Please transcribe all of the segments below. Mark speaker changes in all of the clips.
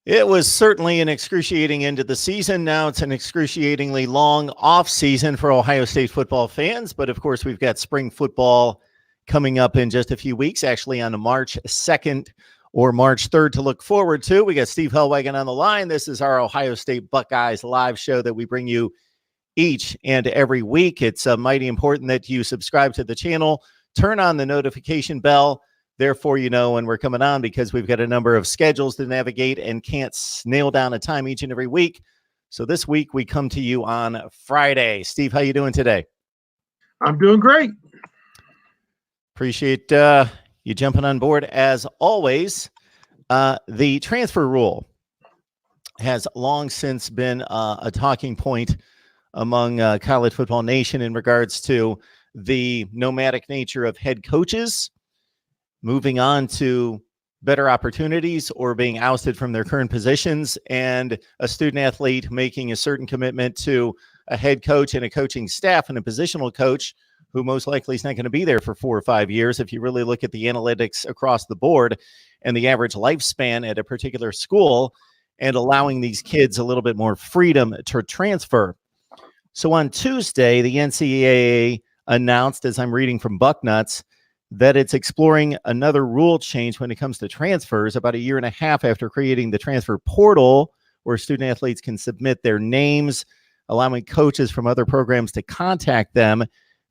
Speaker 1: It was certainly an excruciating end to the season. Now it's an excruciatingly long off season for Ohio State football fans. But of course, we've got spring football coming up in just a few weeks, actually on March 2nd or March 3rd to look forward to. We got Steve Hellwagon on the line. This is our Ohio State Buckeyes live show that we bring you each and every week. It's mighty important that you subscribe to the channel, turn on the notification bell. Therefore, you know when we're coming on, because we've got a number of schedules to navigate and can't nail down a time each and every week. So this week we come to you on Friday. Steve, how you doing today?
Speaker 2: I'm doing great.
Speaker 1: Appreciate you jumping on board as always. The transfer rule has long since been a talking point among college football nation in regards to the nomadic nature of head coaches moving on to better opportunities or being ousted from their current positions, and a student athlete making a certain commitment to a head coach and a coaching staff and a positional coach who most likely is not going to be there for 4 or 5 years. If you really look at the analytics across the board and the average lifespan at a particular school, and allowing these kids a little bit more freedom to transfer. So on Tuesday, the NCAA announced, as I'm reading from Bucknuts, that it's exploring another rule change when it comes to transfers about a year and a half after creating the transfer portal, where student athletes can submit their names, allowing coaches from other programs to contact them.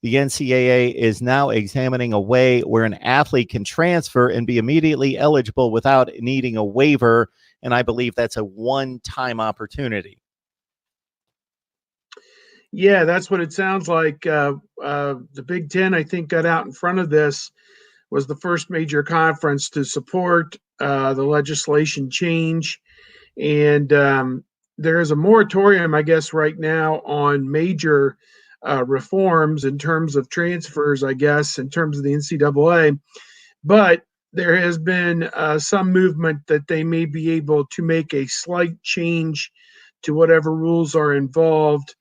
Speaker 1: The NCAA is now examining a way where an athlete can transfer and be immediately eligible without needing a waiver, and I believe that's a one-time opportunity.
Speaker 2: Yeah, that's what it sounds like. The Big Ten, I think, got out in front of this, was the first major conference to support the legislation change. And there is a moratorium, I guess, right now on major reforms in terms of transfers, I guess, in terms of the NCAA. But there has been some movement that they may be able to make a slight change to whatever rules are involved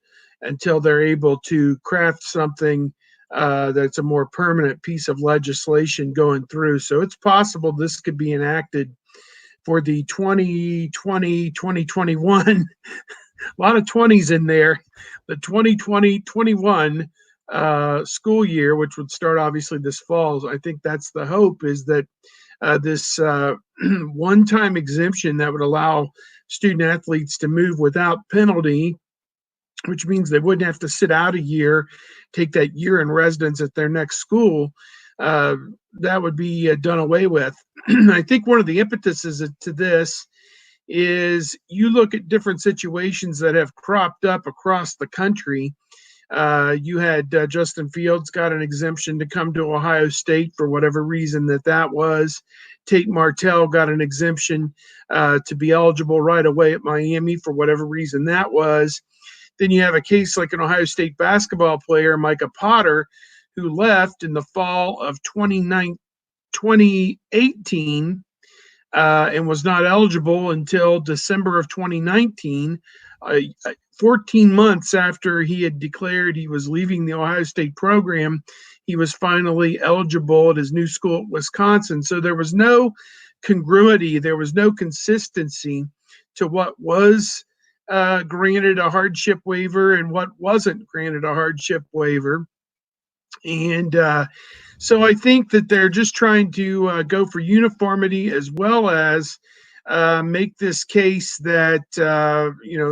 Speaker 2: until they're able to craft something that's a more permanent piece of legislation going through. So it's possible this could be enacted for the 2020-2021, a lot of 20s in there, the 2020-21 school year, which would start obviously this fall. I think that's the hope, is that this one-time exemption that would allow student athletes to move without penalty, which means they wouldn't have to sit out a year, take that year in residence at their next school, that would be done away with. I think one of the impetuses to this is you look at different situations that have cropped up across the country. You had Justin Fields got an exemption to come to Ohio State for whatever reason that was. Tate Martell got an exemption to be eligible right away at Miami for whatever reason that was. Then you have a case like an Ohio State basketball player, Micah Potter, who left in the fall of 2018 and was not eligible until December of 2019, 14 months after he had declared he was leaving the Ohio State program. He was finally eligible at his new school at Wisconsin. So there was no congruity, there was no consistency to what was granted a hardship waiver and what wasn't granted a hardship waiver. And so I think that they're just trying to go for uniformity, as well as make this case that,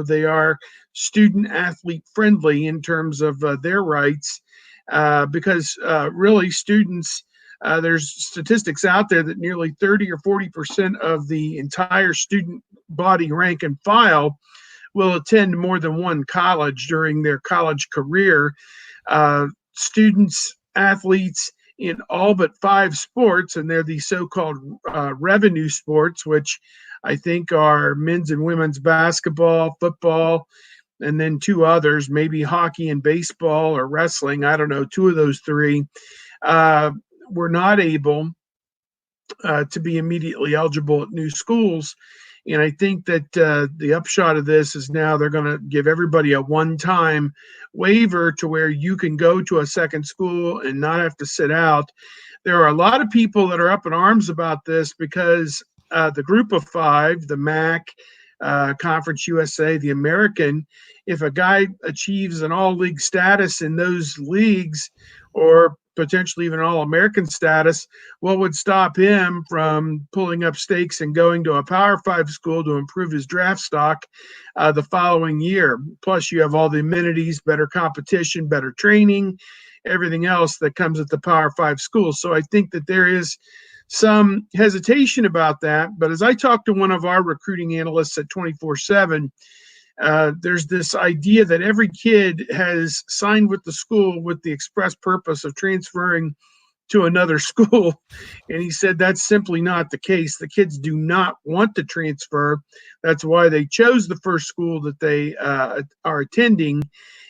Speaker 2: they are student athlete friendly in terms of their rights, because really students, there's statistics out there that nearly 30 or 40% of the entire student body rank and file will attend more than one college during their college career. Students, athletes in all but 5 sports, and they're the so-called revenue sports, which I think are men's and women's basketball, football, and then 2 others, maybe hockey and baseball or wrestling. I don't know, 2 of those 3 were not able to be immediately eligible at new schools. And I think that the upshot of this is now they're going to give everybody a one-time waiver to where you can go to a second school and not have to sit out. There are a lot of people that are up in arms about this because the Group of Five, the MAC, Conference USA, the American, if a guy achieves an all-league status in those leagues, or potentially even all-American status, what would stop him from pulling up stakes and going to a Power Five school to improve his draft stock the following year? Plus, you have all the amenities, better competition, better training, everything else that comes at the Power Five schools. So I think that there is some hesitation about that. But as I talked to one of our recruiting analysts at 24/7, there's this idea that every kid has signed with the school with the express purpose of transferring to another school. And he said that's simply not the case. The kids do not want to transfer. That's why they chose the first school that they are attending.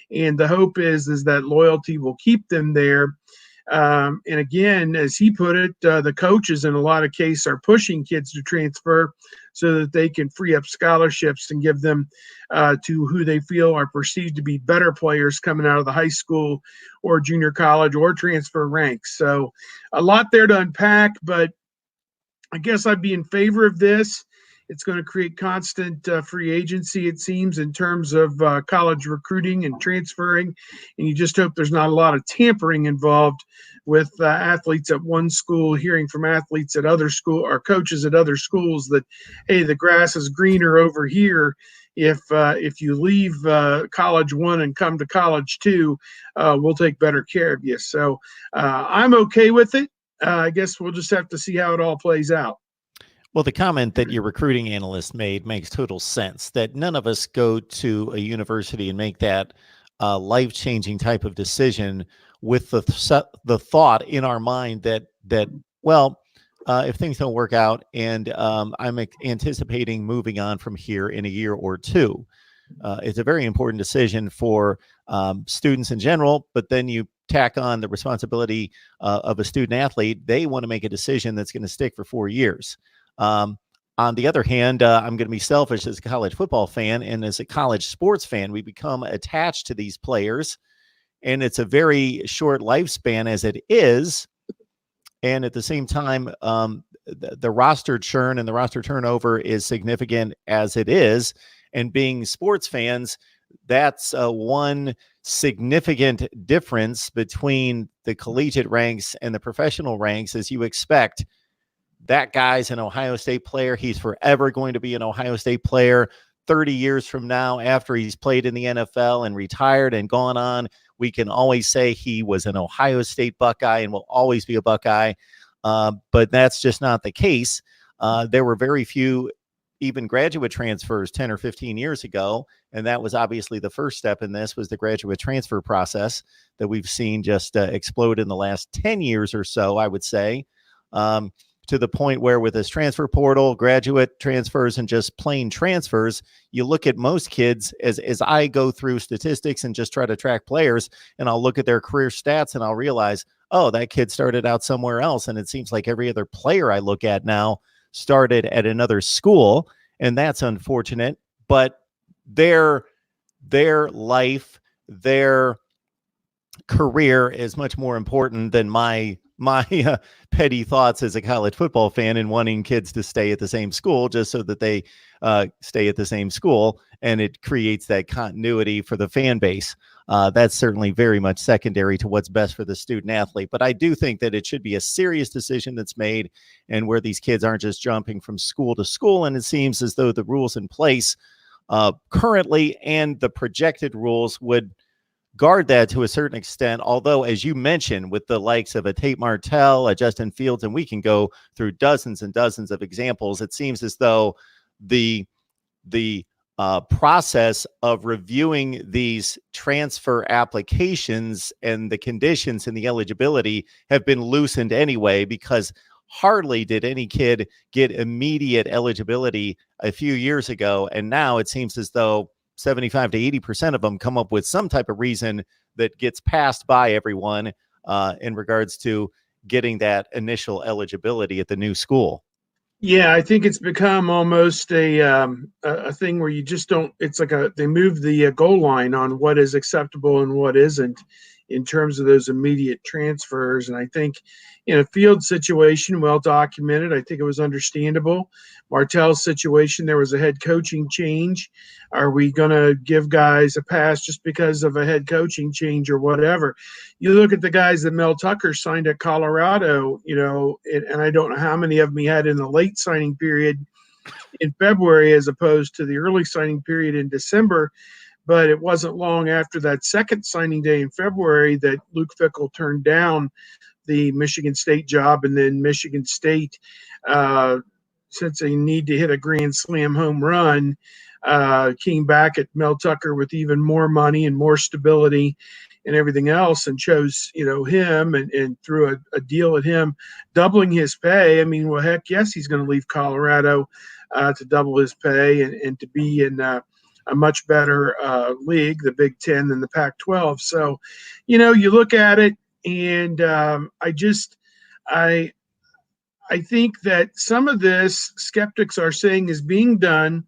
Speaker 2: And the hope is that loyalty will keep them there. And again, as he put it, the coaches in a lot of cases are pushing kids to transfer so that they can free up scholarships and give them to who they feel are perceived to be better players coming out of the high school or junior college or transfer ranks. So a lot there to unpack, but I guess I'd be in favor of this. It's going to create constant free agency, it seems, in terms of college recruiting and transferring. And you just hope there's not a lot of tampering involved with athletes at one school hearing from athletes at other school or coaches at other schools that, hey, the grass is greener over here. If you leave college one and come to college two, we'll take better care of you. So I'm okay with it. I guess we'll just have to see how it all plays out.
Speaker 1: Well, the comment that your recruiting analyst made makes total sense, that none of us go to a university and make that life-changing type of decision with the thought in our mind that if things don't work out and I'm anticipating moving on from here in a year or two. It's a very important decision for students in general, but then you tack on the responsibility of a student athlete. They want to make a decision that's going to stick for 4 years. On the other hand, I'm going to be selfish as a college football fan, and as a college sports fan, we become attached to these players, and it's a very short lifespan as it is. And at the same time, the roster churn and the roster turnover is significant as it is. And being sports fans, that's one significant difference between the collegiate ranks and the professional ranks, as you expect. That guy's an Ohio State player. He's forever going to be an Ohio State player. 30 years from now, after he's played in the NFL and retired and gone on, we can always say he was an Ohio State Buckeye and will always be a Buckeye. But that's just not the case. There were very few even graduate transfers 10 or 15 years ago. And that was obviously the first step in this, was the graduate transfer process that we've seen just explode in the last 10 years or so, I would say. To the point where with this transfer portal, graduate transfers, and just plain transfers, you look at most kids, as I go through statistics and just try to track players, and I'll look at their career stats and I'll realize, oh, that kid started out somewhere else. And it seems like every other player I look at now started at another school, and that's unfortunate. But their life, their career is much more important than my petty thoughts as a college football fan and wanting kids to stay at the same school just so that they stay at the same school, and it creates that continuity for the fan base. That's certainly very much secondary to what's best for the student athlete. But I do think that it should be a serious decision that's made, and where these kids aren't just jumping from school to school. And it seems as though the rules in place currently and the projected rules would guard that to a certain extent. Although, as you mentioned, with the likes of a Tate Martell, a Justin Fields, and we can go through dozens and dozens of examples, it seems as though the process of reviewing these transfer applications and the conditions and the eligibility have been loosened anyway, because hardly did any kid get immediate eligibility a few years ago. And now it seems as though 75 to 80% of them come up with some type of reason that gets passed by everyone in regards to getting that initial eligibility at the new school.
Speaker 2: Yeah, I think it's become almost a thing where you just don't. It's like they move the goal line on what is acceptable and what isn't, in terms of those immediate transfers. And I think in a field situation, well documented, I think it was understandable. Martell's situation, there was a head coaching change. Are we going to give guys a pass just because of a head coaching change or whatever? You look at the guys that Mel Tucker signed at Colorado, and I don't know how many of them he had in the late signing period in February as opposed to the early signing period in December. But it wasn't long after that second signing day in February that Luke Fickell turned down the Michigan State job, and then Michigan State, since they need to hit a grand slam home run, came back at Mel Tucker with even more money and more stability and everything else, and chose him and threw a deal at him, doubling his pay. I mean, well, heck yes, he's going to leave Colorado to double his pay and to be in a much better league, the Big Ten, than the Pac-12. So, you look at it, and I think that some of this skeptics are saying is being done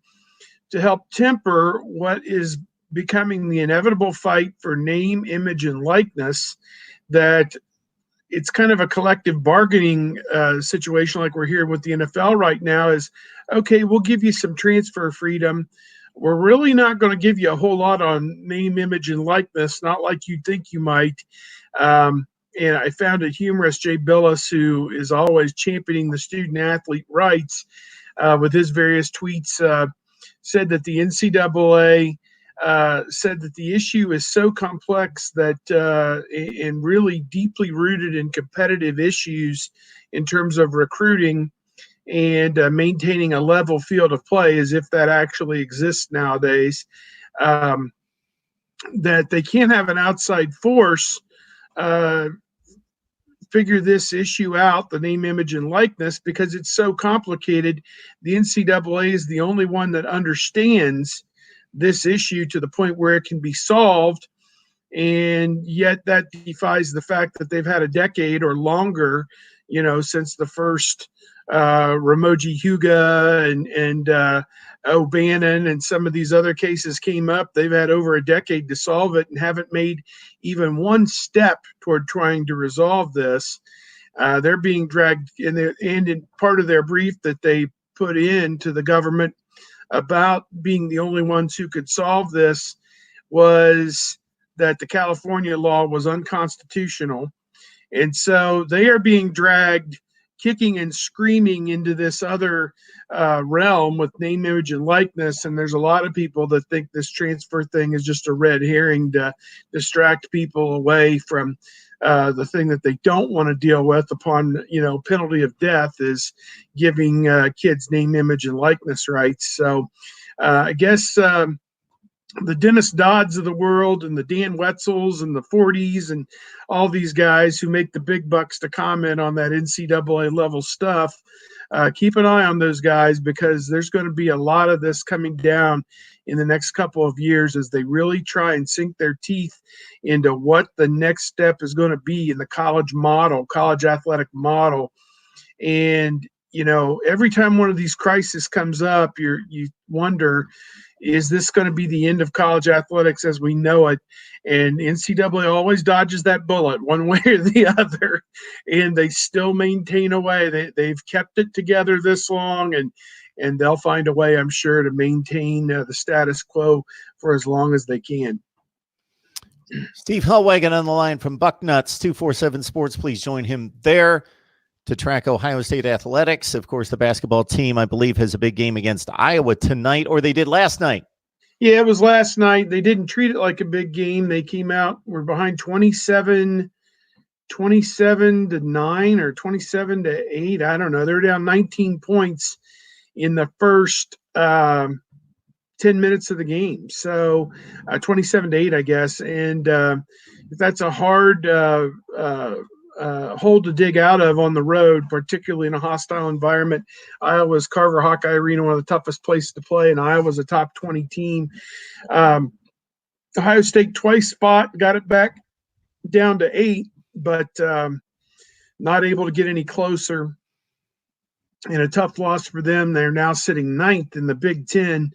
Speaker 2: to help temper what is becoming the inevitable fight for name, image, and likeness, that it's kind of a collective bargaining situation like we're here with the NFL right now is, okay, we'll give you some transfer freedom. We're really not going to give you a whole lot on name, image, and likeness, not like you think you might. And I found it humorous, Jay Billis, who is always championing the student-athlete rights with his various tweets, said that the NCAA said that the issue is so complex that and really deeply rooted in competitive issues in terms of recruiting and maintaining a level field of play, as if that actually exists nowadays, that they can't have an outside force figure this issue out, the name, image, and likeness, because it's so complicated. The NCAA is the only one that understands this issue to the point where it can be solved, and yet that defies the fact that they've had a decade or longer, since the first Ramogi Huga and O'Bannon and some of these other cases came up. They've had over a decade to solve it and haven't made even one step toward trying to resolve this. They're being dragged, and in part of their brief that they put in to the government about being the only ones who could solve this was that the California law was unconstitutional. And so they are being dragged kicking and screaming into this other realm with name, image, and likeness. And there's a lot of people that think this transfer thing is just a red herring to distract people away from the thing that they don't want to deal with upon, penalty of death, is giving kids name, image, and likeness rights. So I guess the Dennis Dodds of the world and the Dan Wetzels and the 40s and all these guys who make the big bucks to comment on that NCAA level stuff, keep an eye on those guys, because there's going to be a lot of this coming down in the next couple of years as they really try and sink their teeth into what the next step is going to be in the college athletic model. And, every time one of these crises comes up, you wonder, is this going to be the end of college athletics as we know it? And NCAA always dodges that bullet one way or the other, and they still maintain a way. They've kept it together this long, and they'll find a way, I'm sure, to maintain the status quo for as long as they can.
Speaker 1: Steve Hellwagon on the line from Bucknuts 247 Sports. Please join him there to track Ohio State athletics. Of course, the basketball team, I believe, has a big game against Iowa tonight, or they did last night.
Speaker 2: Yeah, it was last night. They didn't treat it like a big game. They came out, we're behind 27 to 9 or 27 to 8. I don't know. They're down 19 points in the first 10 minutes of the game. So 27 to 8, I guess. And that's a hard hole to dig out of on the road, particularly in a hostile environment. Iowa's Carver Hawkeye Arena, one of the toughest places to play, and Iowa's a top 20 team. Ohio State twice got it back down to 8, but not able to get any closer. And a tough loss for them. They're now sitting 9th in the Big Ten.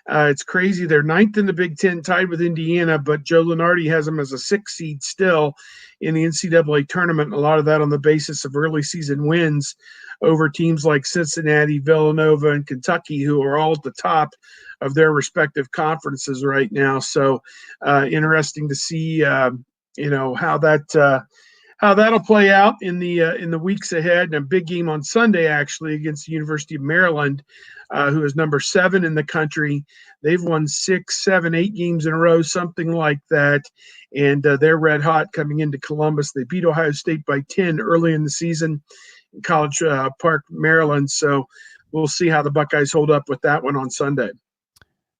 Speaker 2: It's crazy. They're ninth in the Big Ten, tied with Indiana, but Joe Lunardi has them as a 6 seed still in the NCAA tournament. A lot of that on the basis of early season wins over teams like Cincinnati, Villanova, and Kentucky, who are all at the top of their respective conferences right now. So interesting to see, how that'll play out in the weeks ahead. And a big game on Sunday, actually, against the University of Maryland, who is number 7 in the country. They've won 6, 7, 8 games in a row, something like that. And they're red hot coming into Columbus. They beat Ohio State by 10 early in the season in College Park, Maryland. So we'll see how the Buckeyes hold up with that one on Sunday.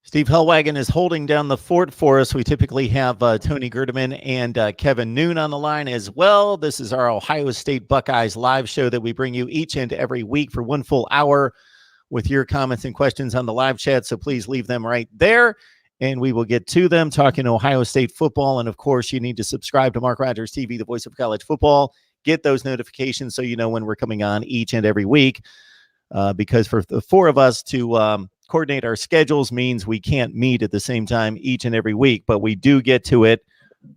Speaker 1: Steve Hellwagon is holding down the fort for us. We typically have Tony Gerdeman and Kevin Noon on the line as well. This is our Ohio State Buckeyes live show that we bring you each and every week for 1 full hour with your comments and questions on the live chat. So please leave them right there, and we will get to them, talking Ohio State football. And, of course, you need to subscribe to Mark Rogers TV, the voice of college football. Get those notifications so you know when we're coming on each and every week, because for the 4 of us to coordinate our schedules means we can't meet at the same time each and every week, but we do get to it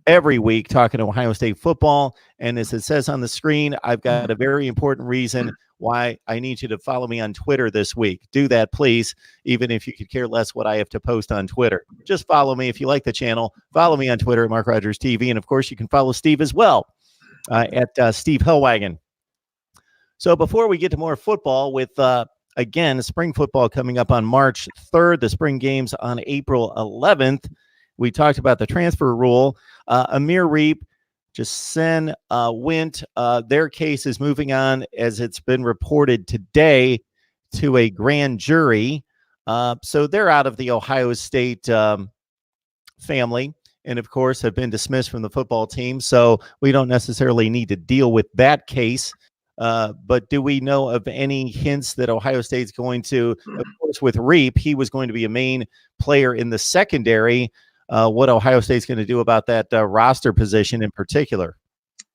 Speaker 1: every week talking Ohio State football. And as it says on the screen, I've got a very important reason why I need you to follow me on Twitter this week. Do that, please, even if you could care less what I have to post on Twitter. Just follow me. If you like the channel, follow me on Twitter at Mark Rogers TV. And, of course, you can follow Steve as well at Steve Hellwagon. So before we get to more football with again, spring football coming up on March 3rd, the spring games on April 11th. We talked about the transfer rule. Amir Reep, Jason Wint, their case is moving on, as it's been reported today, to a grand jury. So they're out of the Ohio State family, and of course have been dismissed from the football team. So we don't necessarily need to deal with that case. But do we know of any hints that Ohio State's going to, of course, with Reep, he was going to be a main player in the secondary, what Ohio State's going to do about that roster position in particular?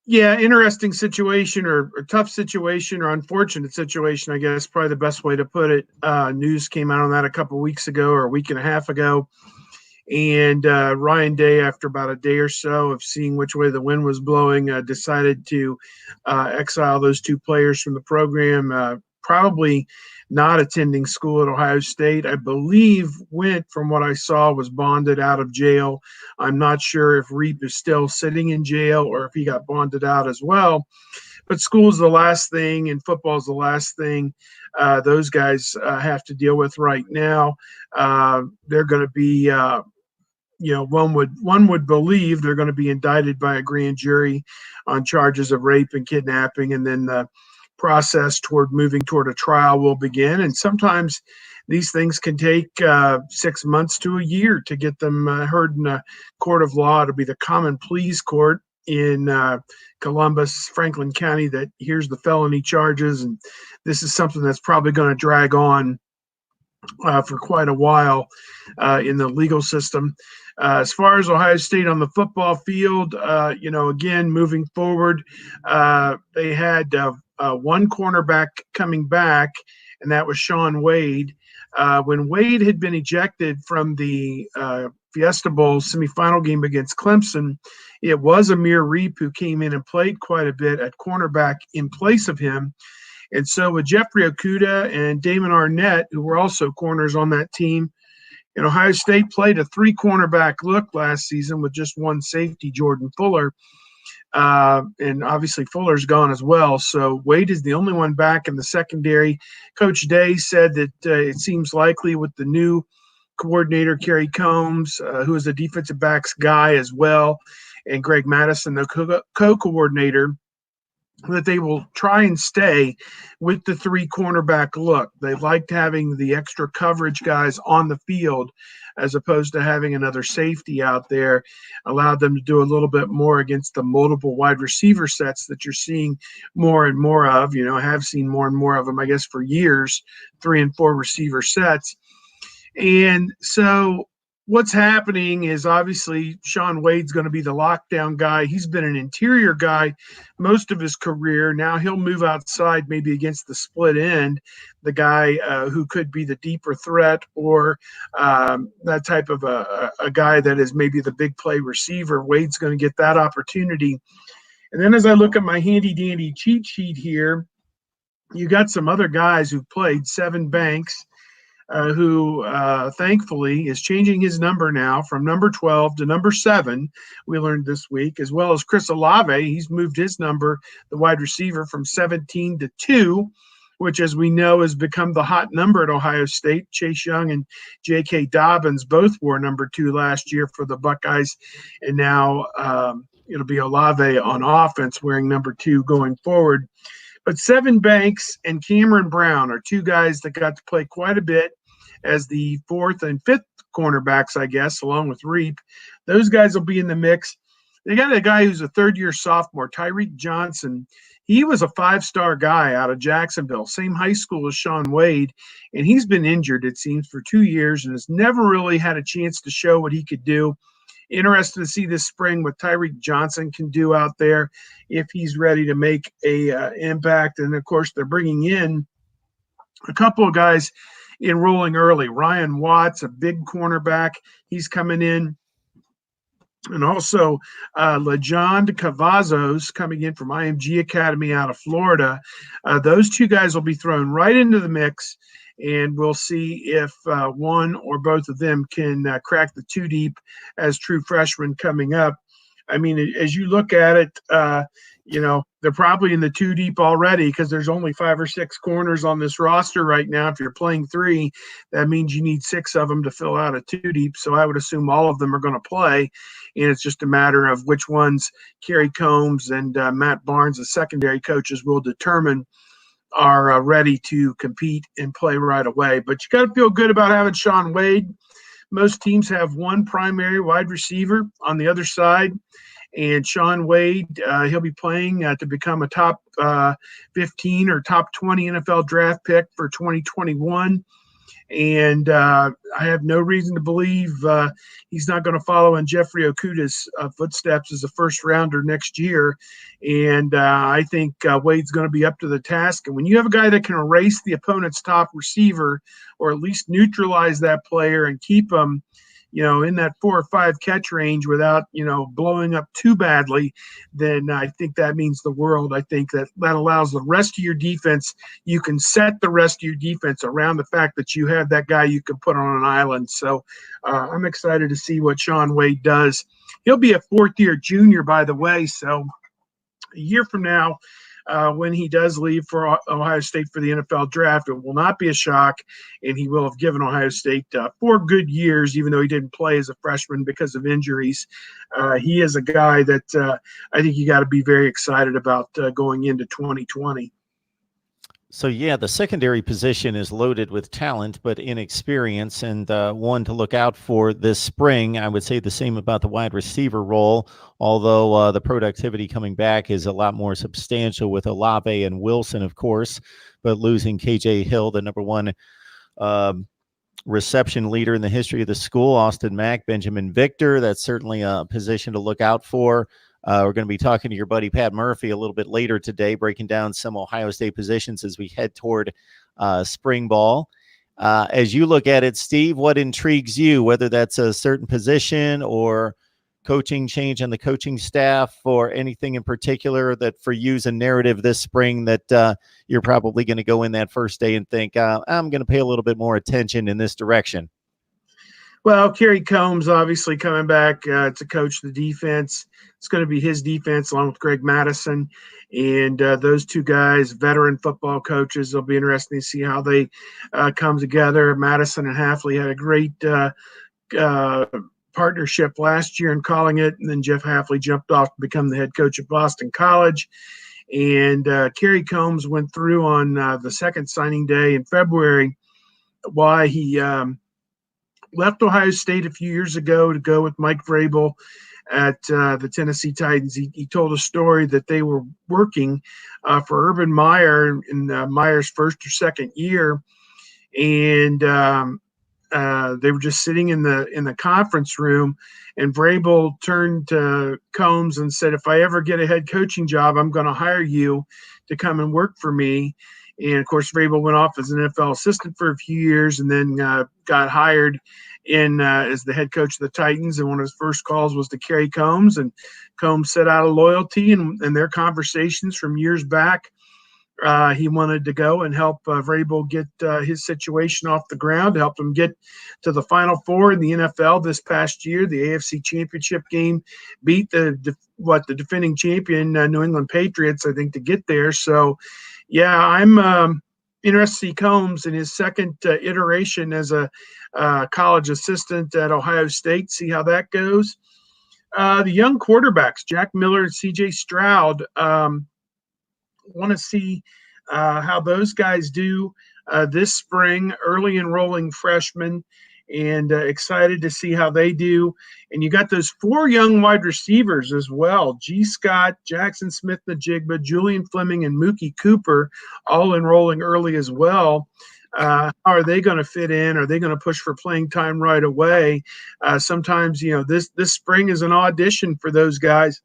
Speaker 2: Yeah, interesting situation, or tough situation, or unfortunate situation, I guess, probably the best way to put it. News came out on that a couple of weeks ago, or a week and a half ago. And Ryan Day, after about a day or so of seeing which way the wind was blowing, decided to exile those 2 players from the program, probably not attending school at Ohio State. I believe Wint, from what I saw, was bonded out of jail. I'm not sure if Reep is still sitting in jail or if he got bonded out as well. But school's the last thing, and football's the last thing those guys have to deal with right now. They're going to be one would believe they're going to be indicted by a grand jury on charges of rape and kidnapping, and then the process toward moving toward a trial will begin. And sometimes these things can take 6 months to a year to get them heard in a court of law. It'll be the Common Pleas Court in Columbus, Franklin County, that hears the felony charges, and this is something that's probably going to drag on for quite a while in the legal system. As far as Ohio State on the football field, again, moving forward, they had 1 cornerback coming back, and that was Shawn Wade. When Wade had been ejected from the Fiesta Bowl semifinal game against Clemson, it was Amir Reep who came in and played quite a bit at cornerback in place of him. And so with Jeffrey Okudah and Damon Arnett, who were also corners on that team, and Ohio State played a 3-cornerback look last season with just 1 safety, Jordan Fuller. And obviously Fuller's gone as well. So Wade is the only one back in the secondary. Coach Day said that it seems likely with the new coordinator, Kerry Combs, who is a defensive backs guy as well, and Greg Madison, the co-coordinator, that they will try and stay with the 3-cornerback look. They liked having the extra coverage guys on the field as opposed to having another safety out there. Allowed them to do a little bit more against the multiple wide receiver sets that you're seeing more and more of. Have seen more and more of them, I guess, for years, 3 and 4 receiver sets. And so what's happening is obviously Shawn Wade's going to be the lockdown guy. He's been an interior guy most of his career. Now he'll move outside, maybe against the split end, the guy who could be the deeper threat, or that type of a guy that is maybe the big play receiver. Wade's going to get that opportunity. And then as I look at my handy dandy cheat sheet here, you got some other guys who've played. Sevyn Banks, who thankfully is changing his number now from number 12 to number 7, we learned this week, as well as Chris Olave. He's moved his number, the wide receiver, from 17 to 2, which, as we know, has become the hot number at Ohio State. Chase Young and J.K. Dobbins both wore number 2 last year for the Buckeyes, and now it'll be Olave on offense wearing number 2 going forward. But Sevyn Banks and Cameron Brown are two guys that got to play quite a bit as the 4th and 5th cornerbacks, I guess, along with Reap. Those guys will be in the mix. They got a guy who's a third-year sophomore, Tyreek Johnson. He was a 5-star guy out of Jacksonville, same high school as Shawn Wade, and he's been injured, it seems, for 2 years and has never really had a chance to show what he could do. Interested to see this spring what Tyreek Johnson can do out there if he's ready to make a impact. And, of course, they're bringing in a couple of guys enrolling early. Ryan Watts, a big cornerback, he's coming in. And also Legend Cavazos coming in from IMG Academy out of Florida. Those two guys will be thrown right into the mix, and we'll see if one or both of them can crack the 2 deep as true freshmen coming up. I mean, as you look at it, they're probably in the 2 deep already because there's only 5 or 6 corners on this roster right now. If you're playing 3, that means you need 6 of them to fill out a 2 deep. So I would assume all of them are going to play, and it's just a matter of which ones Kerry Combs and Matt Barnes, the secondary coaches, will determine are ready to compete and play right away. But you got to feel good about having Shawn Wade. Most teams have one primary wide receiver on the other side, and Shawn Wade, he'll be playing to become a top 15 or top 20 NFL draft pick for 2021. And I have no reason to believe he's not going to follow in Jeffrey Okudah's footsteps as a first rounder next year. And I think Wade's going to be up to the task. And when you have a guy that can erase the opponent's top receiver, or at least neutralize that player and keep him, in that 4 or 5 catch range without, blowing up too badly, then I think that means the world. I think that allows the rest of your defense. You can set the rest of your defense around the fact that you have that guy you can put on an island. So I'm excited to see what Shawn Wade does. He'll be a 4th-year junior, by the way. So a year from now, when he does leave for Ohio State for the NFL draft, it will not be a shock, and he will have given Ohio State 4 good years, even though he didn't play as a freshman because of injuries. He is a guy that I think you got to be very excited about going into 2020.
Speaker 1: So, yeah, the secondary position is loaded with talent, but inexperience, and one to look out for this spring. I would say the same about the wide receiver role, although the productivity coming back is a lot more substantial with Olave and Wilson, of course, but losing KJ Hill, the number 1 reception leader in the history of the school, Austin Mack, Benjamin Victor, that's certainly a position to look out for. We're going to be talking to your buddy Pat Murphy a little bit later today, breaking down some Ohio State positions as we head toward spring ball. As you look at it, Steve, what intrigues you, whether that's a certain position or coaching change on the coaching staff, or anything in particular that for you is a narrative this spring that you're probably going to go in that first day and think, I'm going to pay a little bit more attention in this direction?
Speaker 2: Well, Kerry Combs obviously coming back to coach the defense. It's going to be his defense along with Greg Madison. And those two guys, veteran football coaches, it'll be interesting to see how they come together. Madison and Hafley had a great partnership last year in calling it. And then Jeff Hafley jumped off to become the head coach at Boston College. And Kerry Combs went through on the second signing day in February why he left Ohio State a few years ago to go with Mike Vrabel at the Tennessee Titans. He told a story that they were working for Urban Meyer in Meyer's first or second year, and they were just sitting in the conference room, and Vrabel turned to Combs and said, "If I ever get a head coaching job, I'm going to hire you to come and work for me." And of course, Vrabel went off as an NFL assistant for a few years, and then got hired as the head coach of the Titans. And one of his first calls was to Kerry Combs, and Combs set out of loyalty and their conversations from years back. He wanted to go and help Vrabel get his situation off the ground, help him get to the Final Four in the NFL this past year. The AFC Championship game beat the defending champion New England Patriots, I think, to get there. So, yeah, I'm interested to see Combs in his second iteration as a college assistant at Ohio State, see how that goes. The young quarterbacks, Jack Miller and C.J. Stroud, want to see how those guys do this spring, early enrolling freshmen, and excited to see how they do. And you got those 4 young wide receivers as well: G. Scott, Jackson Smith-Njigba, Julian Fleming, and Mookie Cooper, all enrolling early as well. How are they going to fit in? Are they going to push for playing time right away? Sometimes, this spring is an audition for those guys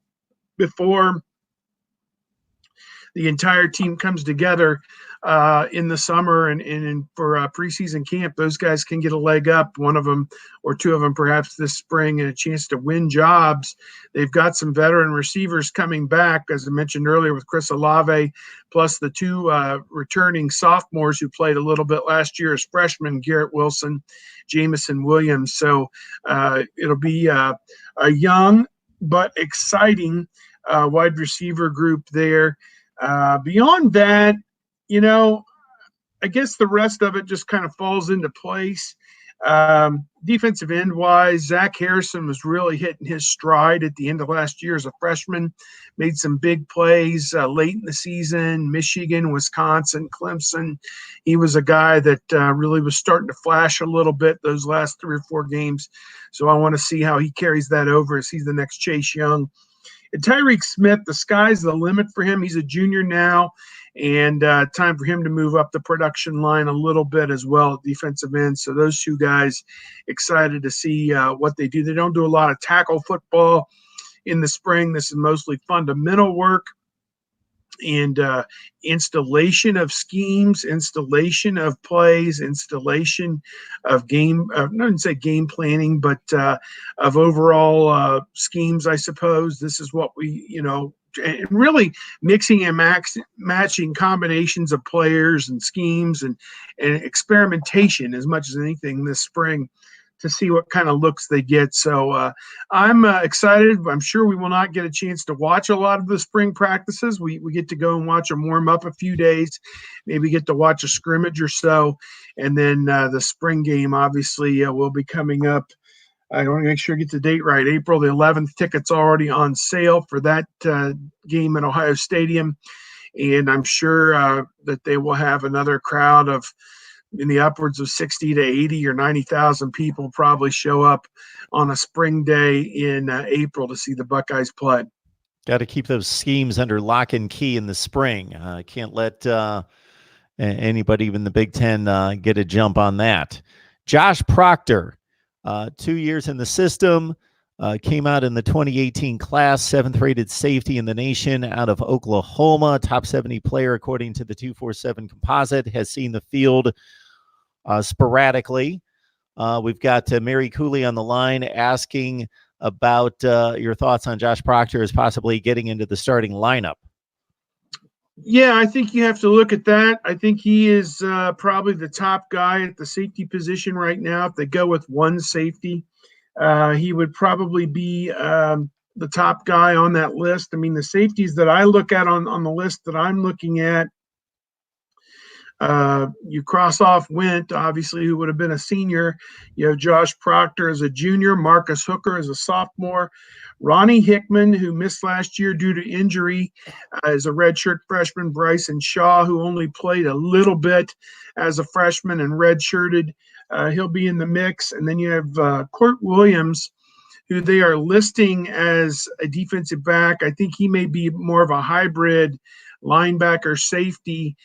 Speaker 2: before the entire team comes together in the summer and for preseason camp. Those guys can get a leg up, one of them or two of them perhaps this spring, and a chance to win jobs. They've got some veteran receivers coming back, as I mentioned earlier, with Chris Olave, plus the 2 returning sophomores who played a little bit last year as freshmen, Garrett Wilson, Jamison Williams. So it'll be a young but exciting wide receiver group there. Beyond that, I guess the rest of it just kind of falls into place. Defensive end wise, Zach Harrison was really hitting his stride at the end of last year as a freshman, made some big plays late in the season, Michigan, Wisconsin, Clemson. He was a guy that really was starting to flash a little bit those last 3 or 4 games. So I want to see how he carries that over as he's the next Chase Young. And Tyreek Smith, the sky's the limit for him. He's a junior now, and time for him to move up the production line a little bit as well at defensive end. So those 2 guys, excited to see what they do. They don't do a lot of tackle football in the spring. This is mostly fundamental work and installation of schemes, installation of plays, installation of game, I wouldn't say game planning, but of overall schemes, I suppose. This is what we, and really mixing and matching combinations of players and schemes and experimentation as much as anything this spring to see what kind of looks they get. So I'm excited. I'm sure we will not get a chance to watch a lot of the spring practices. We get to go and watch them warm up a few days, maybe get to watch a scrimmage or so. And then the spring game obviously will be coming up. I want to make sure I get the date right. April the 11th. Tickets already on sale for that game at Ohio Stadium. And I'm sure that they will have another crowd of in the upwards of 60 to 80 or 90,000 people probably show up on a spring day in April to see the Buckeyes play.
Speaker 1: Got to keep those schemes under lock and key in the spring. Can't let anybody, even the Big Ten, get a jump on that. Josh Proctor, 2 years in the system, came out in the 2018 class, 7th rated safety in the nation out of Oklahoma, top 70 player according to the 247 composite, has seen the field sporadically. We've got Mary Cooley on the line asking about your thoughts on Josh Proctor as possibly getting into the starting lineup.
Speaker 2: Yeah, I think you have to look at that. I think he is probably the top guy at the safety position right now. If they go with one safety, he would probably be the top guy on that list. I mean, the safeties that I look at on the list that I'm looking at, you cross off Went, obviously, who would have been a senior. You have Josh Proctor as a junior, Marcus Hooker as a sophomore, Ronnie Hickman, who missed last year due to injury, as a redshirt freshman, Bryson Shaw, who only played a little bit as a freshman and redshirted. He'll be in the mix. And then you have Court Williams, who they are listing as a defensive back. I think he may be more of a hybrid linebacker, safety.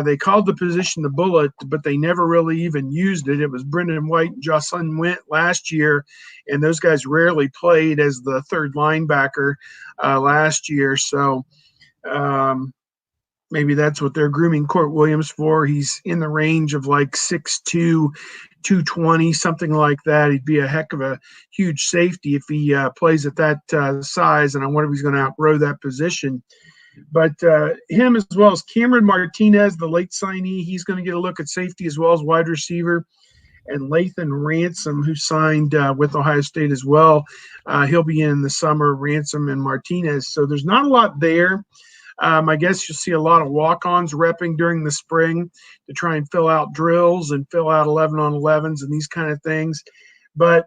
Speaker 2: They called the position the bullet, but they never really even used it. It was Brendan White and Jocelyn Went last year, and those guys rarely played as the third linebacker last year. So maybe that's what they're grooming Court Williams for. He's in the range of like 6'2", 220, something like that. He'd be a heck of a huge safety if he plays at that size, and I wonder if he's going to outgrow that position. But him, as well as Cameron Martinez, the late signee, he's going to get a look at safety as well as wide receiver. And Lathan Ransom, who signed with Ohio State as well, he'll be in the summer, Ransom and Martinez. So there's not a lot there. I guess you'll see a lot of walk-ons repping during the spring to try and fill out drills and fill out 11-on-11s and these kind of things. But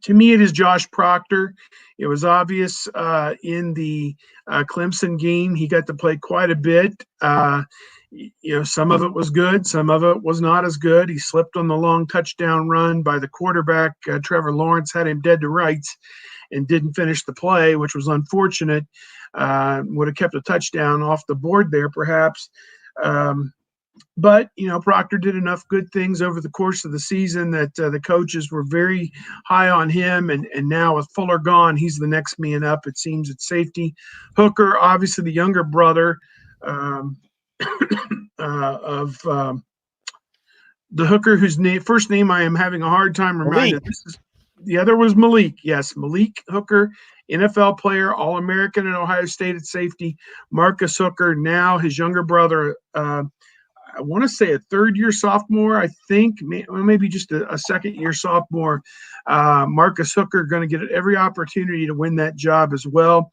Speaker 2: to me, it is Josh Proctor. It was obvious in the Clemson game. He got to play quite a bit. Some of it was good. Some of it was not as good. He slipped on the long touchdown run by the quarterback. Trevor Lawrence had him dead to rights and didn't finish the play, which was unfortunate. Would have kept a touchdown off the board there, perhaps. But Proctor did enough good things over the course of the season that the coaches were very high on him. And now with Fuller gone, he's the next man up, it seems, at safety. Hooker, obviously the younger brother of the hooker whose first name I am having a hard time reminding. The other was Malik. Yes, Malik Hooker, NFL player, All-American at Ohio State at safety. Marcus Hooker, now his younger brother, I want to say a third-year sophomore, I think, maybe just a second-year sophomore. Marcus Hooker going to get every opportunity to win that job as well.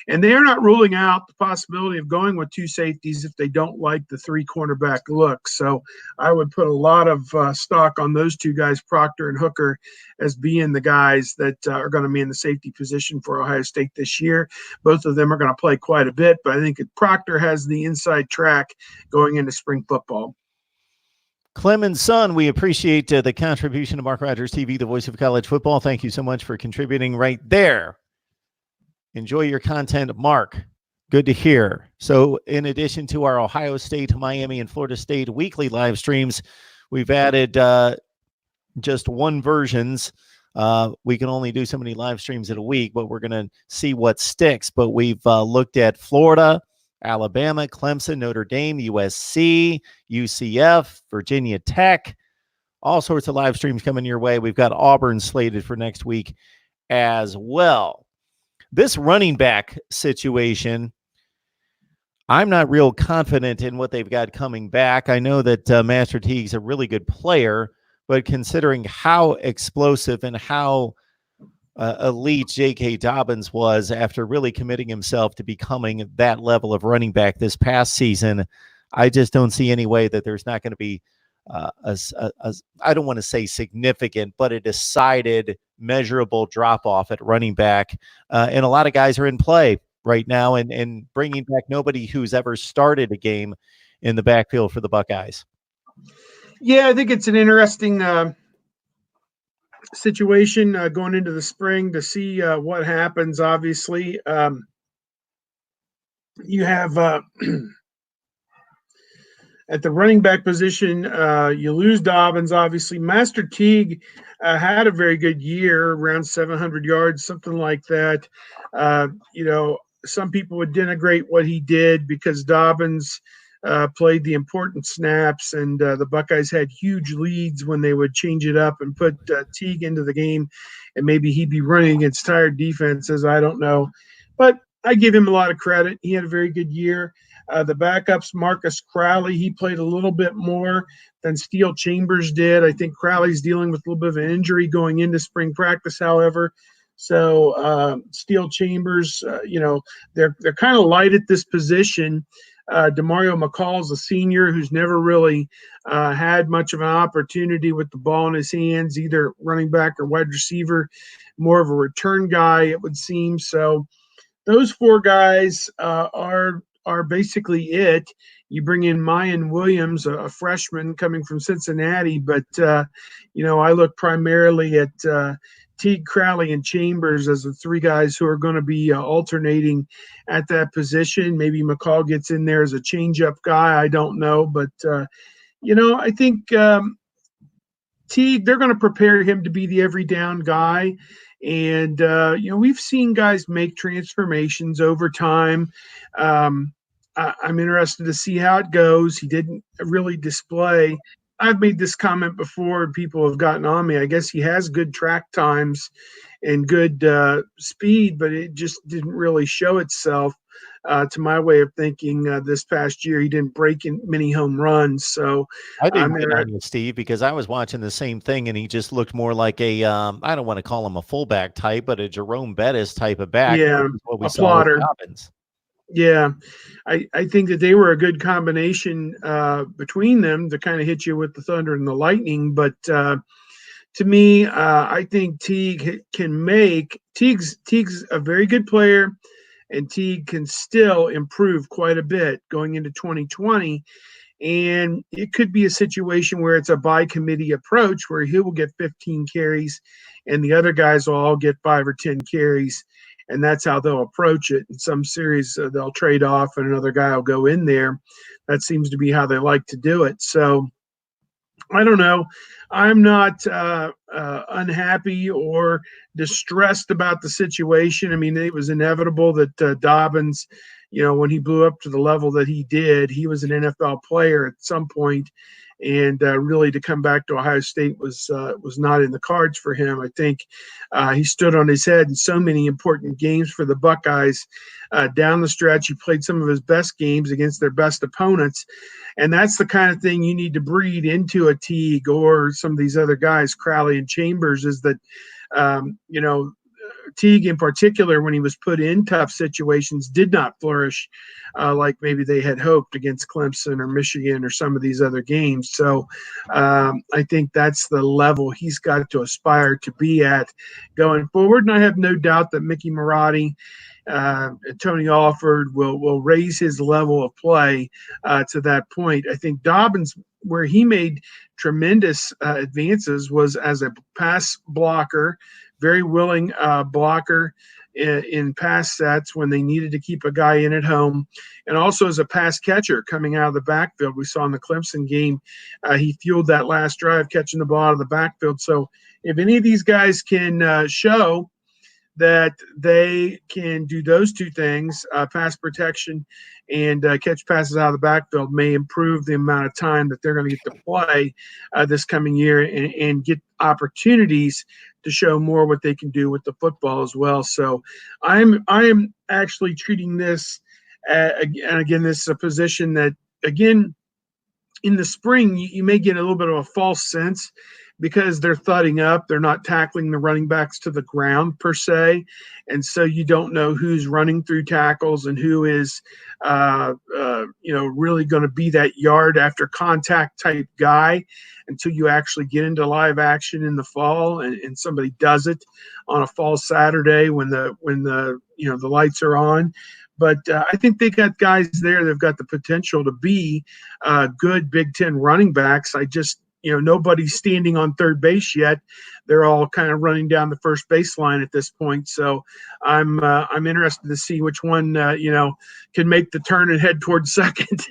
Speaker 2: And they are not ruling out the possibility of going with two safeties if they don't like the three cornerback look. So I would put a lot of stock on those two guys, Proctor and Hooker, as being the guys that are going to be in the safety position for Ohio State this year. Both of them are going to play quite a bit, but I think Proctor has the inside track going into spring football.
Speaker 1: Clemens' son, we appreciate the contribution to Mark Rogers TV, the voice of college football. Thank you so much for contributing right there. Enjoy your content, Mark. Good to hear. So in addition to our Ohio State, Miami, and Florida State weekly live streams, we've added just one versions. We can only do so many live streams in a week, but we're going to see what sticks. But we've looked at Florida, Alabama, Clemson, Notre Dame, USC, UCF, Virginia Tech, all sorts of live streams coming your way. We've got Auburn slated for next week as well. This running back situation, I'm not real confident in what they've got coming back. I know that Master Teague's a really good player, but considering how explosive and how elite J.K. Dobbins was after really committing himself to becoming that level of running back this past season, I just don't see any way that there's not going to be I don't want to say significant, but a decided, measurable drop-off at running back. And a lot of guys are in play right now and bringing back nobody who's ever started a game in the backfield for the Buckeyes.
Speaker 2: Yeah, I think it's an interesting situation going into the spring to see what happens. Obviously, you have at the running back position, you lose Dobbins, obviously. Master Teague had a very good year, around 700 yards, something like that. Some people would denigrate what he did because Dobbins played the important snaps, and the Buckeyes had huge leads when they would change it up and put Teague into the game, and maybe he'd be running against tired defenses. I don't know. But I give him a lot of credit. He had a very good year. The backups, Marcus Crowley, he played a little bit more than Steele Chambers did. I think Crowley's dealing with a little bit of an injury going into spring practice, however. So Steele Chambers, they're kind of light at this position. DeMario McCall's a senior who's never really had much of an opportunity with the ball in his hands, either running back or wide receiver, more of a return guy, it would seem. So those four guys are basically it. You bring in Mayan Williams, a freshman coming from Cincinnati, but I look primarily at Teague, Crowley, and Chambers as the three guys who are going to be alternating at that position. Maybe McCall gets in there as a change-up guy. I don't know. But, I think Teague, they're going to prepare him to be the every down guy. And, we've seen guys make transformations over time. I'm interested to see how it goes. He didn't really display. I've made this comment before, and people have gotten on me. I guess he has good track times and good speed, but it just didn't really show itself to my way of thinking. This past year, he didn't break in many home runs. So
Speaker 1: I didn't get on you, Steve, because I was watching the same thing, and he just looked more like a I don't want to call him a fullback type, but a Jerome Bettis type of back.
Speaker 2: Yeah,
Speaker 1: what we
Speaker 2: a
Speaker 1: saw
Speaker 2: plotter.
Speaker 1: with Dobbins.
Speaker 2: Yeah, I think that they were a good combination between them to kind of hit you with the thunder and the lightning. But to me, I think Teague can make Teague's a very good player, and Teague can still improve quite a bit going into 2020. And it could be a situation where it's a by committee approach where he will get 15 carries and the other guys will all get 5 or 10 carries. And that's how they'll approach it. In some series, they'll trade off and another guy will go in there. That seems to be how they like to do it. So I don't know. I'm not unhappy or distressed about the situation. I mean, it was inevitable that Dobbins, when he blew up to the level that he did, he was an NFL player at some point. And really, to come back to Ohio State was not in the cards for him. I think he stood on his head in so many important games for the Buckeyes. Down the stretch, he played some of his best games against their best opponents. And that's the kind of thing you need to breed into a Teague or some of these other guys, Crowley and Chambers, is that, Teague in particular, when he was put in tough situations, did not flourish like maybe they had hoped against Clemson or Michigan or some of these other games. So I think that's the level he's got to aspire to be at going forward. And I have no doubt that Mickey Marotti, Tony Alford will raise his level of play to that point. I think Dobbins, where he made tremendous advances, was as a pass blocker, very willing blocker in pass sets when they needed to keep a guy in at home, and also as a pass catcher coming out of the backfield. We saw in the Clemson game, he fueled that last drive catching the ball out of the backfield. So if any of these guys can show that they can do those two things, pass protection and catch passes out of the backfield, may improve the amount of time that they're going to get to play this coming year and get opportunities to show more what they can do with the football as well. So I am actually treating this, and again, this is a position that, again, in the spring, you may get a little bit of a false sense because they're thudding up. They're not tackling the running backs to the ground per se. And so you don't know who's running through tackles and who is, really going to be that yard after contact type guy until you actually get into live action in the fall and somebody does it on a fall Saturday when the lights are on. But I think they got guys there. They've got the potential to be good Big Ten running backs. I just, nobody's standing on third base yet. They're all kind of running down the first baseline at this point. So I'm interested to see which one, can make the turn and head towards second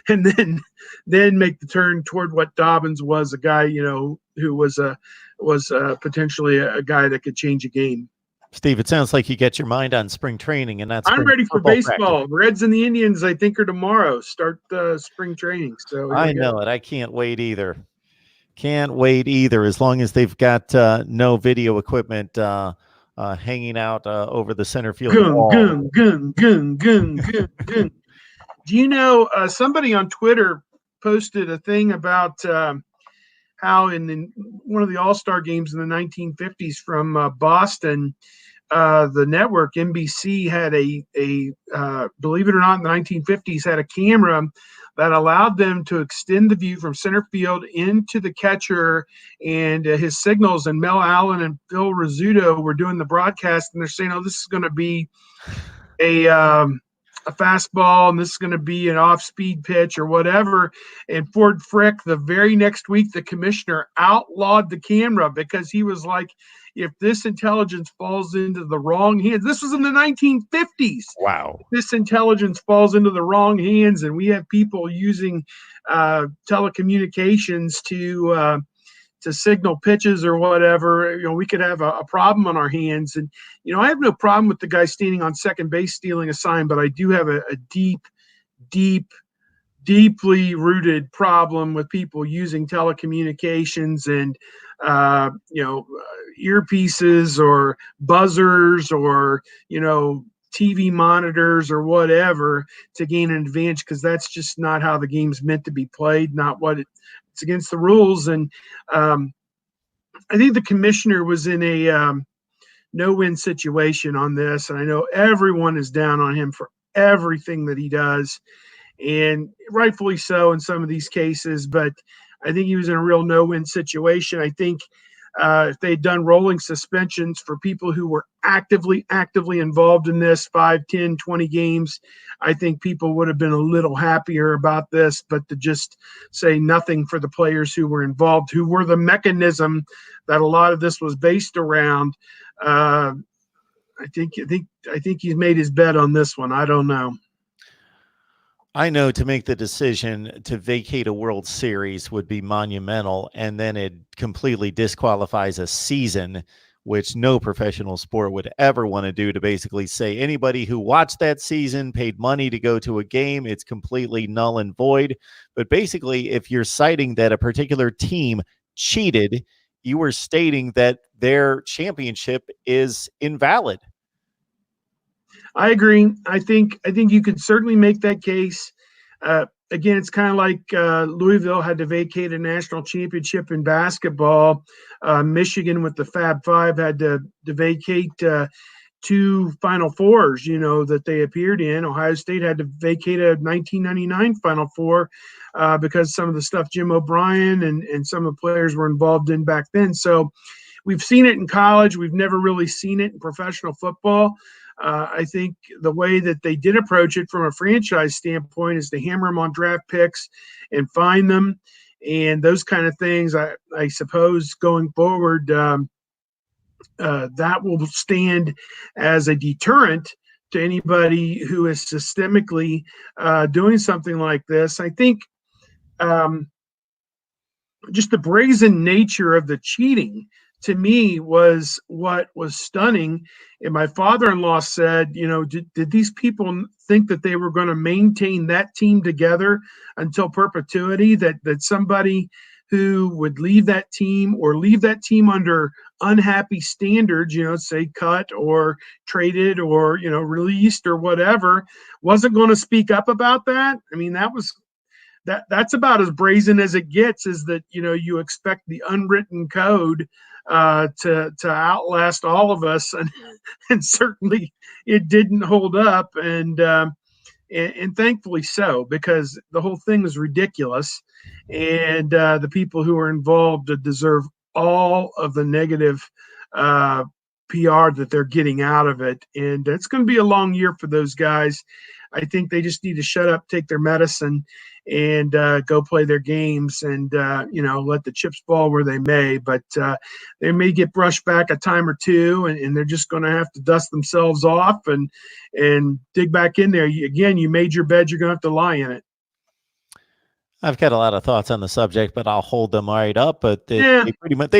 Speaker 2: and then make the turn toward what Dobbins was, a guy, who was potentially a guy that could change a game.
Speaker 1: Steve, it sounds like you get your mind on spring training, and that's.
Speaker 2: I'm ready for baseball. Practice. Reds and the Indians, I think, are tomorrow. Start spring training. So
Speaker 1: I know it. I can't wait either. Can't wait either. As long as they've got no video equipment hanging out over the center field wall.
Speaker 2: Gun. Do you know somebody on Twitter posted a thing about how in one of the All-Star games in the 1950s from Boston, the network NBC had a believe it or not, in the 1950s had a camera that allowed them to extend the view from center field into the catcher and his signals. And Mel Allen and Phil Rizzuto were doing the broadcast, and they're saying, "Oh, this is going to be a a fastball and this is going to be an off-speed pitch or whatever. And Ford Frick, the very next week, the commissioner outlawed the camera because he was like, if this intelligence falls into the wrong hands, this was in the 1950s.
Speaker 1: Wow.
Speaker 2: If this intelligence falls into the wrong hands and we have people using telecommunications to signal pitches or whatever, we could have a problem on our hands. And, I have no problem with the guy standing on second base stealing a sign, but I do have a deeply rooted problem with people using telecommunications and, earpieces or buzzers or, TV monitors or whatever to gain an advantage, because that's just not how the game's meant to be played, not what it's against the rules. And I think the commissioner was in a no-win situation on this, and I know everyone is down on him for everything that he does, and rightfully so in some of these cases, but I think he was in a real no-win situation. I think if they'd done rolling suspensions for people who were actively involved in this, 5, 10, 20 games, I think people would have been a little happier about this. But to just say nothing for the players who were involved, who were the mechanism that a lot of this was based around, I think he's made his bet on this one. I don't know.
Speaker 1: I know to make the decision to vacate a World Series would be monumental, and then it completely disqualifies a season, which no professional sport would ever want to do, to basically say anybody who watched that season, paid money to go to a game, it's completely null and void. But basically, if you're citing that a particular team cheated, you were stating that their championship is invalid.
Speaker 2: I agree. I think you could certainly make that case. Again, it's kind of like Louisville had to vacate a national championship in basketball. Michigan with the Fab Five had to vacate 2 Final Fours, that they appeared in. Ohio State had to vacate a 1999 Final Four because some of the stuff Jim O'Brien and some of the players were involved in back then. So we've seen it in college. We've never really seen it in professional football. I think the way that they did approach it from a franchise standpoint is to hammer them on draft picks and fine them and those kind of things. I suppose going forward, that will stand as a deterrent to anybody who is systemically doing something like this. I think just the brazen nature of the cheating, to me, was what was stunning. And my father-in-law said, did these people think that they were going to maintain that team together until perpetuity, that somebody who would leave that team or leave that team under unhappy standards, say cut or traded or, released or whatever, wasn't going to speak up about that? I mean, that's about as brazen as it gets, is that, you expect the unwritten code to outlast all of us, and certainly it didn't hold up, and thankfully so, because the whole thing was ridiculous, and the people who are involved deserve all of the negative PR that they're getting out of it, and it's going to be a long year for those guys. I think they just need to shut up, take their medicine, and go play their games, and let the chips fall where they may. But they may get brushed back a time or two, and they're just going to have to dust themselves off and dig back in there. You made your bed, you're going to have to lie in it.
Speaker 1: I've got a lot of thoughts on the subject, but I'll hold them right up. But they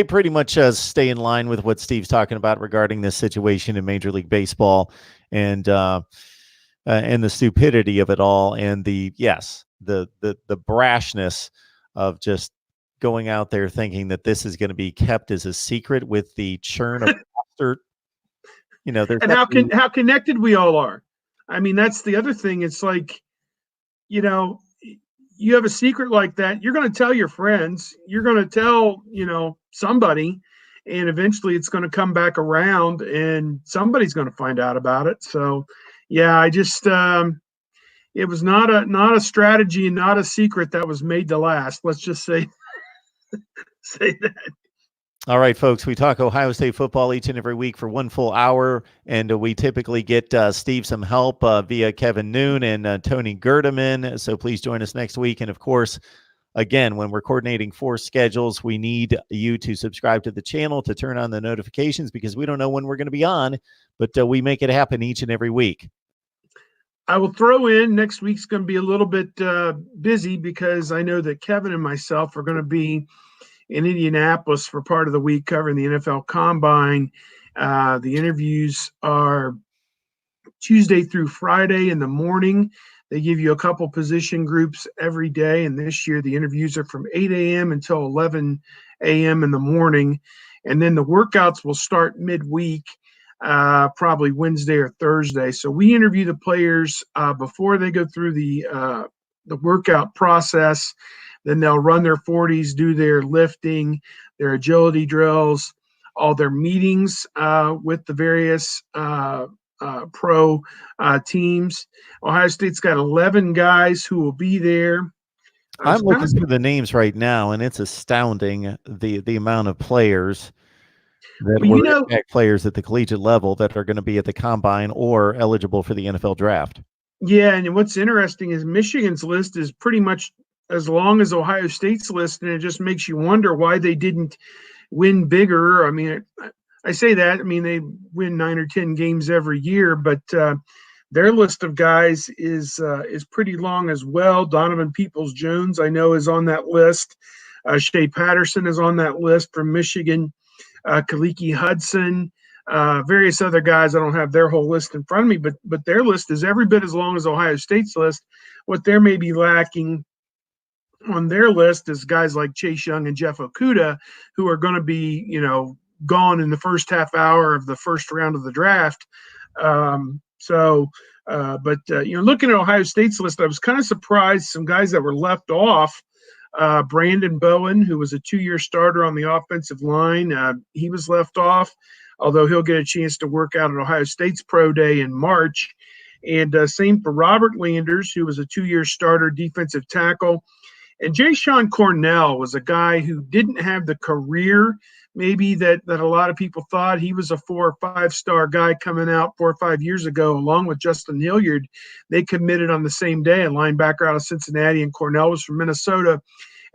Speaker 1: pretty much stay in line with what Steve's talking about regarding this situation in Major League Baseball, and the stupidity of it all, and the brashness of just going out there thinking that this is going to be kept as a secret with the churn of roster.
Speaker 2: And how connected we all are. I mean, that's the other thing. It's like, you have a secret like that, you're going to tell your friends, you're going to tell, somebody, and eventually it's going to come back around and somebody's going to find out about it. So, yeah, I just, it was not a strategy and not a secret that was made to last. Let's just say that.
Speaker 1: All right, folks, we talk Ohio State football each and every week for 1 full hour, and we typically get Steve some help via Kevin Noon and Tony Gerdeman. So please join us next week. And of course, again, when we're coordinating 4 schedules, we need you to subscribe to the channel, to turn on the notifications, because we don't know when we're going to be on, but we make it happen each and every week.
Speaker 2: I will throw in next week's going to be a little bit busy, because I know that Kevin and myself are going to be in Indianapolis for part of the week covering the NFL Combine. The interviews are Tuesday through Friday in the morning. They give you a couple position groups every day, and this year the interviews are from 8 a.m. until 11 a.m. in the morning. And then the workouts will start midweek, probably Wednesday or Thursday. So we interview the players before they go through the workout process. Then they'll run their 40s, do their lifting, their agility drills, all their meetings with the various pro teams. Ohio State's got 11 guys who will be there.
Speaker 1: I'm looking through the names right now, and it's astounding the amount of players that were impact players at the collegiate level that are going to be at the Combine or eligible for the NFL draft.
Speaker 2: Yeah, and what's interesting is Michigan's list is pretty much as long as Ohio State's list, and it just makes you wonder why they didn't win bigger. I mean, I say that. I mean, they win 9 or 10 games every year, but their list of guys is pretty long as well. Donovan Peoples-Jones, I know, is on that list. Shea Patterson is on that list from Michigan. Kaliki Hudson, various other guys. I don't have their whole list in front of me, but their list is every bit as long as Ohio State's list. What they're maybe lacking on their list is guys like Chase Young and Jeff Okudah, who are going to be, gone in the first half hour of the first round of the draft. Looking at Ohio State's list, I was kind of surprised some guys that were left off. Brandon Bowen, who was a 2-year starter on the offensive line, he was left off, although he'll get a chance to work out at Ohio State's Pro Day in March. And same for Robert Landers, who was a 2-year starter defensive tackle. And Ja'Shawn Cornell was a guy who didn't have the career maybe that a lot of people thought. He was a 4 or 5-star guy coming out 4 or 5 years ago, along with Justin Hilliard. They committed on the same day, a linebacker out of Cincinnati, and Cornell was from Minnesota.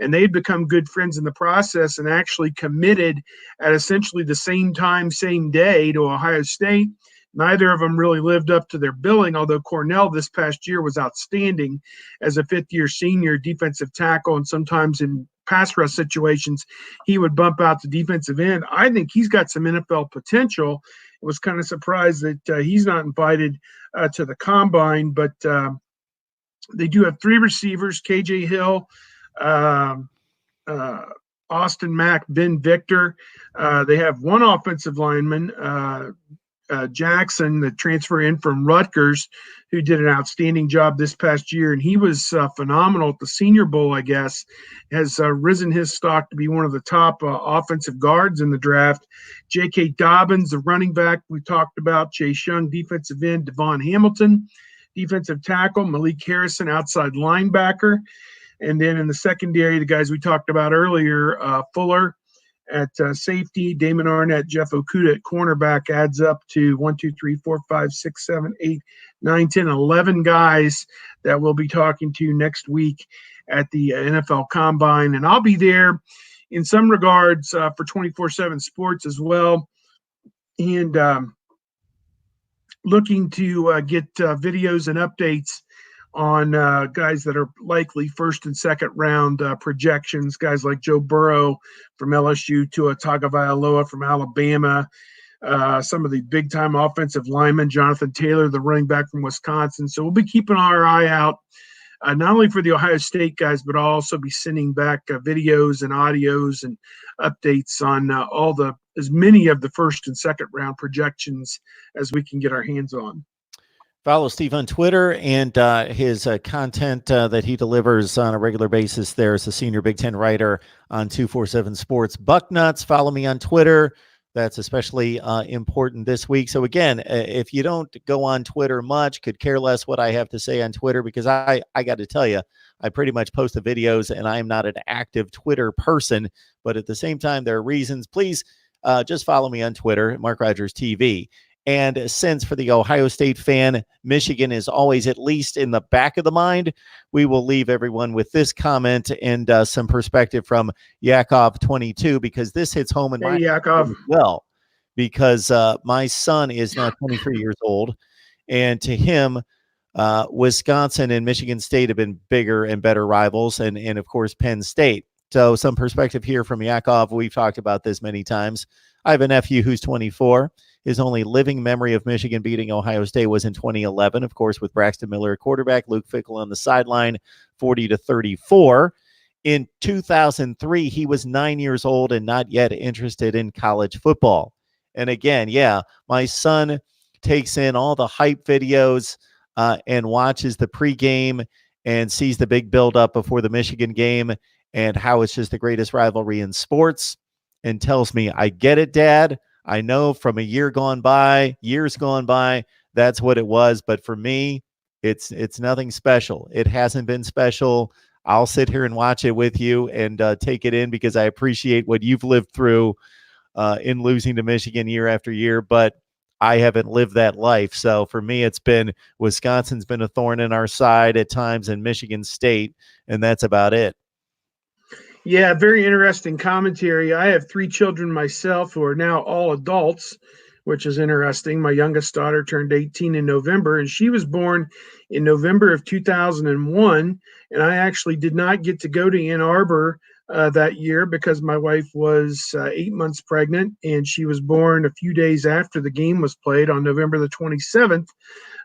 Speaker 2: And they'd become good friends in the process and actually committed at essentially the same time, same day to Ohio State. Neither of them really lived up to their billing, although Cornell this past year was outstanding as a 5th-year senior defensive tackle, and sometimes in pass rush situations, he would bump out the defensive end. I think he's got some NFL potential. I was kind of surprised that he's not invited to the Combine, but they do have 3 receivers, KJ Hill, Austin Mack, Ben Victor. They have 1 offensive lineman, Jackson, the transfer in from Rutgers, who did an outstanding job this past year. And he was phenomenal at the Senior Bowl, I guess, has risen his stock to be one of the top offensive guards in the draft. J.K. Dobbins, the running back we talked about, Chase Young, defensive end, Devon Hamilton, defensive tackle, Malik Harrison, outside linebacker. And then in the secondary, the guys we talked about earlier, Fuller at safety, Damon Arnett, Jeff Okudah at cornerback, adds up to 11 guys that we'll be talking to next week at the NFL Combine. And I'll be there in some regards for 24/7 Sports as well. And looking to get videos and updates on guys that are likely first and second round projections, guys like Joe Burrow from LSU, Tua Tagovailoa from Alabama, some of the big-time offensive linemen, Jonathan Taylor, the running back from Wisconsin. So we'll be keeping our eye out not only for the Ohio State guys, but I'll also be sending back videos and audios and updates on as many of the first and second round projections as we can get our hands on.
Speaker 1: Follow Steve on Twitter and his content that he delivers on a regular basis there as a senior Big Ten writer on 247 Sports. Bucknuts, follow me on Twitter. That's especially important this week. So again, if you don't go on Twitter much, could care less what I have to say on Twitter, because I got to tell you, I pretty much post the videos and I'm not an active Twitter person, but at the same time, there are reasons. Please just follow me on Twitter, Mark Rogers TV. And since for the Ohio State fan, Michigan is always at least in the back of the mind, we will leave everyone with this comment and some perspective from Yakov22, because this hits home in
Speaker 2: Hey,
Speaker 1: my
Speaker 2: Yakov.
Speaker 1: as well, because my son is now 23 years old, and to him, Wisconsin and Michigan State have been bigger and better rivals, and of course Penn State. So some perspective here from Yakov. We've talked about this many times. I have a nephew who's 24. His only living memory of Michigan beating Ohio State was in 2011, of course, with Braxton Miller at quarterback, Luke Fickell on the sideline, 40-34. In 2003, he was 9 years old and not yet interested in college football. And again, yeah, my son takes in all the hype videos and watches the pregame and sees the big buildup before the Michigan game and how it's just the greatest rivalry in sports, and tells me, I get it, Dad. I know from years gone by, that's what it was. But for me, it's nothing special. It hasn't been special. I'll sit here and watch it with you and take it in, because I appreciate what you've lived through in losing to Michigan year after year. But I haven't lived that life. So for me, it's been Wisconsin's been a thorn in our side at times, and Michigan State, and that's about it.
Speaker 2: Yeah, very interesting commentary. I have 3 children myself who are now all adults, which is interesting. My youngest daughter turned 18 in November, and she was born in November of 2001. And I actually did not get to go to Ann Arbor that year because my wife was 8 months pregnant, and she was born a few days after the game was played on November the 27th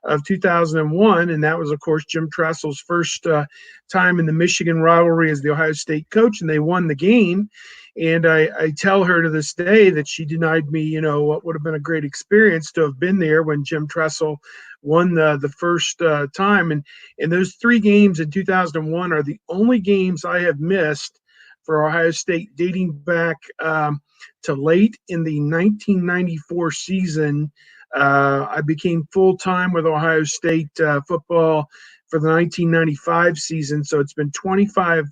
Speaker 2: of 2001. And that was, of course, Jim Tressel's first time in the Michigan rivalry as the Ohio State coach, and they won the game. And I tell her to this day that she denied me, what would have been a great experience to have been there when Jim Tressel won the first time. And those 3 games in 2001 are the only games I have missed for Ohio State, dating back to late in the 1994 season. I became full-time with Ohio State football for the 1995 season. So it's been 25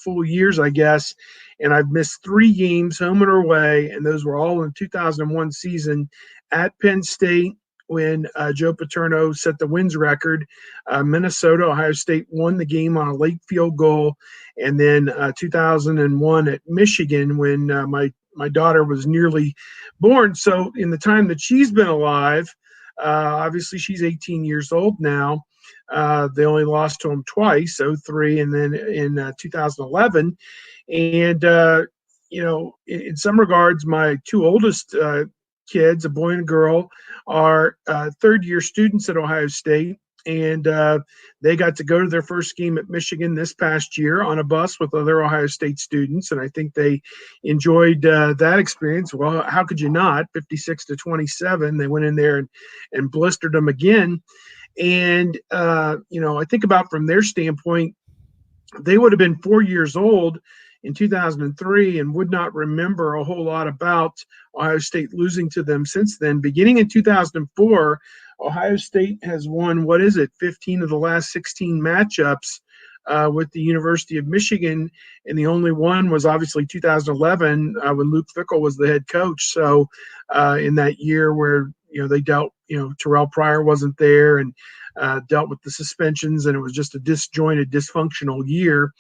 Speaker 2: full years, I guess. And I've missed 3 games, home and away. And those were all in 2001 season at Penn State when Joe Paterno set the wins record. Minnesota, Ohio State won the game on a late field goal. And then 2001 at Michigan when my daughter was nearly born. So in the time that she's been alive, obviously she's 18 years old now. They only lost to them twice, 2003 and then in 2011. And, in some regards, my 2 oldest kids, a boy and a girl, are third-year students at Ohio State. And they got to go to their first game at Michigan this past year on a bus with other Ohio State students. And I think they enjoyed that experience. Well, how could you not? 56-27. They went in there and blistered them again. And, I think about from their standpoint, they would have been 4 years old in 2003 and would not remember a whole lot about Ohio State losing to them since then. Beginning in 2004, Ohio State has won, 15 of the last 16 matchups with the University of Michigan, and the only one was obviously 2011 when Luke Fickell was the head coach. So in that year where they dealt, Terrell Pryor wasn't there and dealt with the suspensions, and it was just a disjointed, dysfunctional year.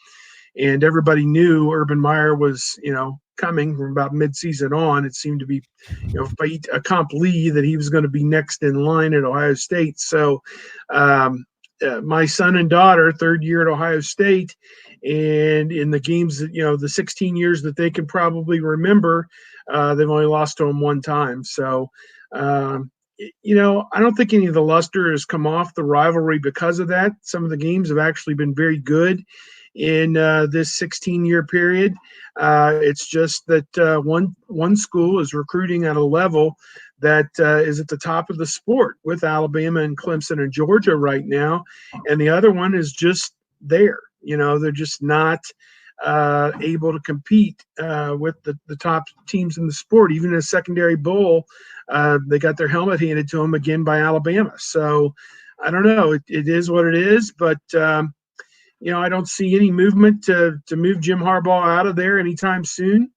Speaker 2: And everybody knew Urban Meyer was, coming from about midseason on. It seemed to be, fait accompli that he was going to be next in line at Ohio State. So my son and daughter, third year at Ohio State, and in the games that, the 16 years that they can probably remember, they've only lost to them 1 time. So, I don't think any of the luster has come off the rivalry because of that. Some of the games have actually been very good in this 16-year period. It's just that one school is recruiting at a level that is at the top of the sport with Alabama and Clemson and Georgia right now, and the other one is just there. They're just not able to compete with the top teams in the sport. Even in a secondary bowl, they got their helmet handed to them again by Alabama. So I don't know. It is what it is, but I don't see any movement to move Jim Harbaugh out of there anytime soon.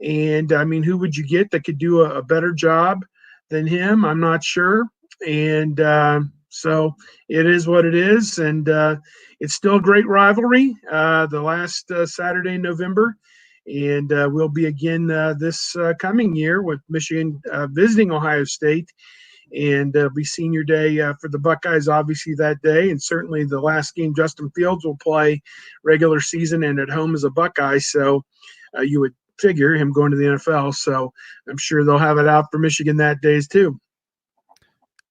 Speaker 2: And I mean, who would you get that could do a better job than him? I'm not sure. And so it is what it is. And it's still a great rivalry, the last Saturday in November. And we'll be again this coming year with Michigan visiting Ohio State. And it'll be senior day for the Buckeyes, obviously, that day. And certainly the last game Justin Fields will play regular season and at home as a Buckeye. So you would figure him going to the NFL. So I'm sure they'll have it out for Michigan that days too.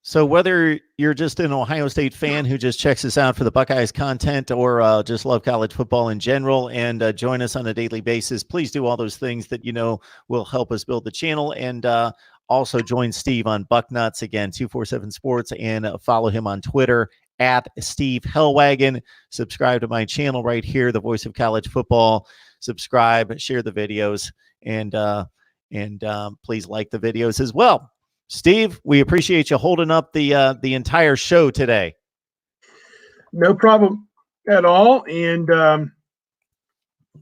Speaker 1: So whether you're just an Ohio State fan who just checks us out for the Buckeyes content or just love college football in general and join us on a daily basis, please do all those things that will help us build the channel. And also join Steve on Bucknuts, again, 247 Sports, and follow him on Twitter at Steve Hellwagon. Subscribe to my channel right here, The Voice of College Football. Subscribe, share the videos, and please like the videos as well. Steve, we appreciate you holding up the entire show today.
Speaker 2: No problem at all. And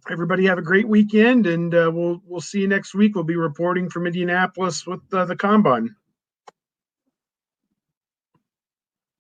Speaker 2: everybody have a great weekend, and we'll see you next week. We'll be reporting from Indianapolis with the Combine.